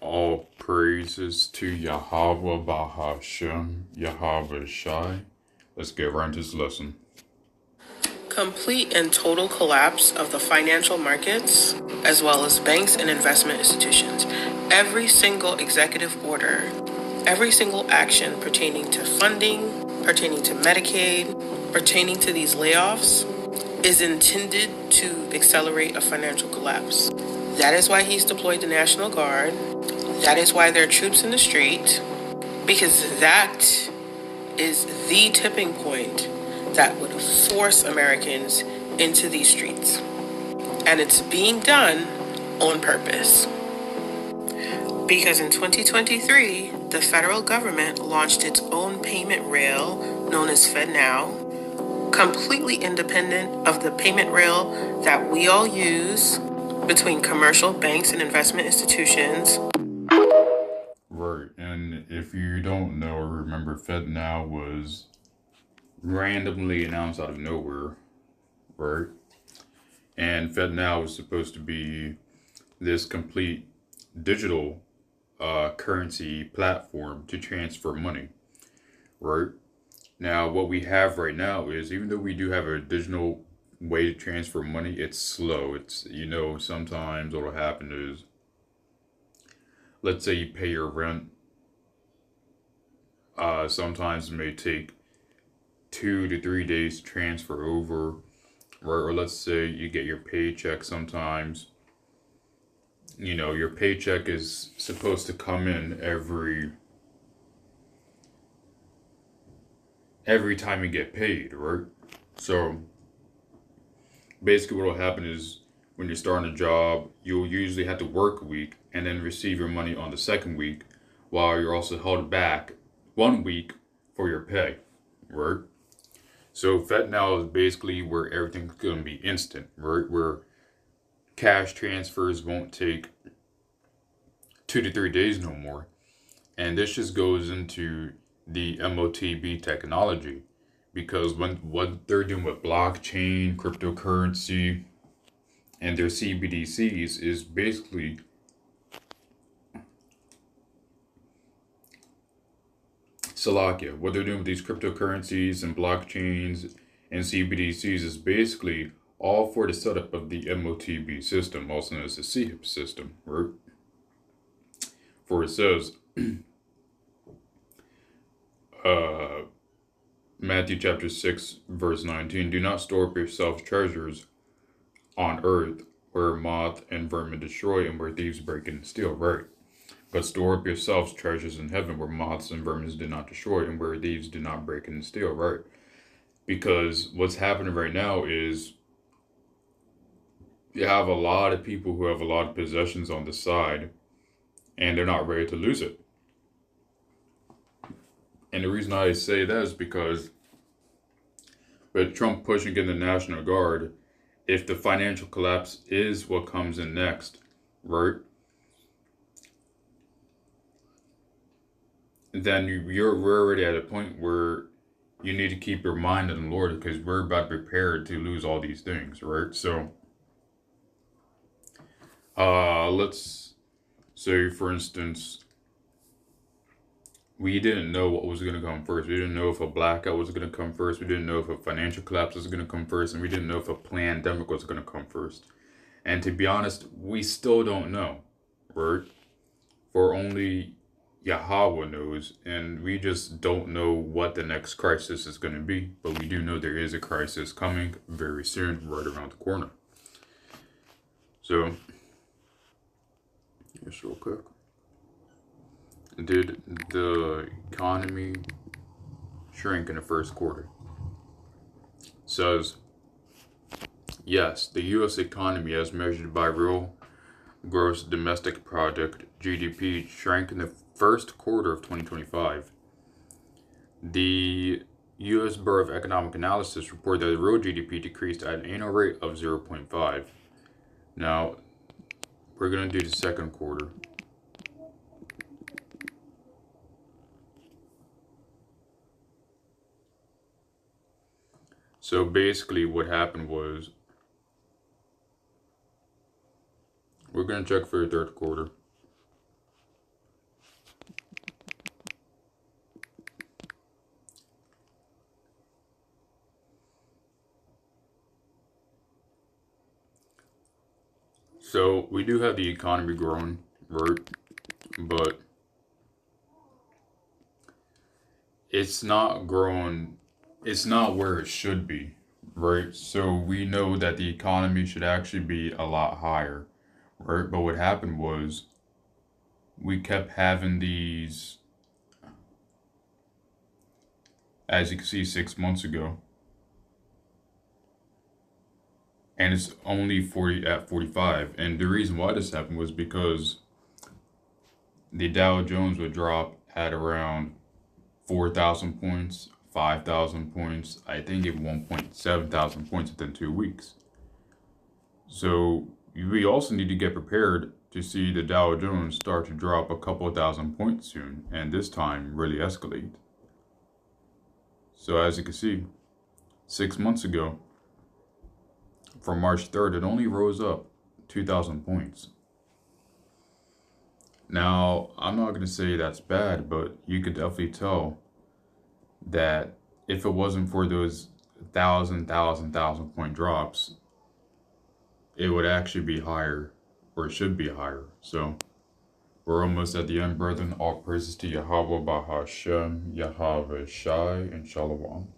All praises to Yahweh Bahashem, Yahweh Shai. Let's get right into this lesson. Complete and total collapse of the financial markets, as well as banks and investment institutions. Every single executive order, every single action pertaining to funding, pertaining to Medicaid, pertaining to these layoffs, is intended to accelerate a financial collapse. That is why he's deployed the National Guard. That is why there are troops in the street, because that is the tipping point that would force Americans into these streets. And it's being done on purpose. Because in 2023, the federal government launched its own payment rail known as FedNow, completely independent of the payment rail that we all use between commercial banks and investment institutions. Right, and if you don't know or remember, FedNow was randomly announced out of nowhere, right? And FedNow was supposed to be this complete digital currency platform to transfer money, right? Now, what we have right now is, even though we do have a digital way to transfer money, it's slow. Sometimes what'll happen is, let's say you pay your rent. Sometimes it may take 2 to 3 days to transfer over, right? Or let's say you get your paycheck sometimes. Your paycheck is supposed to come in every time you get paid, right? So basically what will happen is, when you're starting a job, you'll usually have to work a week and then receive your money on the second week, while you're also held back 1 week for your pay, right? So FedNow is basically where everything's going to be instant, right? Where cash transfers won't take 2 to 3 days no more. And this just goes into the MOTB technology, because when what they're doing with blockchain, cryptocurrency, and their CBDCs is basically Salakia. What they're doing with these cryptocurrencies and blockchains and CBDCs is basically all for the setup of the MOTB system, also known as the CHIP system, right? For it says, uh, Matthew chapter 6, verse 19, do not store up yourselves treasures on earth, where moth and vermin destroy and where thieves break in and steal, right? But store up yourselves treasures in heaven, where moths and vermin do not destroy and where thieves do not break in and steal, right? Because what's happening right now is, you have a lot of people who have a lot of possessions on the side, and they're not ready to lose it. And the reason I say that is because, with Trump pushing in the National Guard, if the financial collapse is what comes in next, right, then we're already at a point where you need to keep your mind on the Lord, because we're about prepared to lose all these things, right? So, let's say, for instance, we didn't know what was going to come first. We didn't know if a blackout was going to come first. We didn't know if a financial collapse was going to come first. And we didn't know if a pandemic was going to come first. And to be honest, we still don't know, right? For only Yahweh knows. And we just don't know what the next crisis is going to be. But we do know there is a crisis coming very soon, right around the corner. So, just real quick. Did the economy shrink in the first quarter? Says, yes, the U.S. economy, as measured by real gross domestic product, GDP, shrank in the first quarter of 2025. The U.S. Bureau of Economic Analysis reported that the real GDP decreased at an annual rate of 0.5. Now, we're going to do the second quarter. So basically what happened was, we're going to check for the third quarter. So we do have the economy growing, right? But it's not growing, it's not where it should be, right? So we know that the economy should actually be a lot higher, right? But what happened was we kept having these, as you can see, 6 months ago, and it's only 40 at 45. And the reason why this happened was because the Dow Jones would drop at around 4,000 points, 5,000 points, I think at 1.7 thousand points within 2 weeks. So we also need to get prepared to see the Dow Jones start to drop a couple of thousand points soon, and this time really escalate. So as you can see, 6 months ago, from March 3rd, it only rose up 2,000 points. Now, I'm not going to say that's bad, but you could definitely tell that if it wasn't for those thousand point drops, it would actually be higher, or it should be higher. So we're almost at the end, brethren. All praises to Yahweh Bahashem, Yahweh Shai, and Shalom.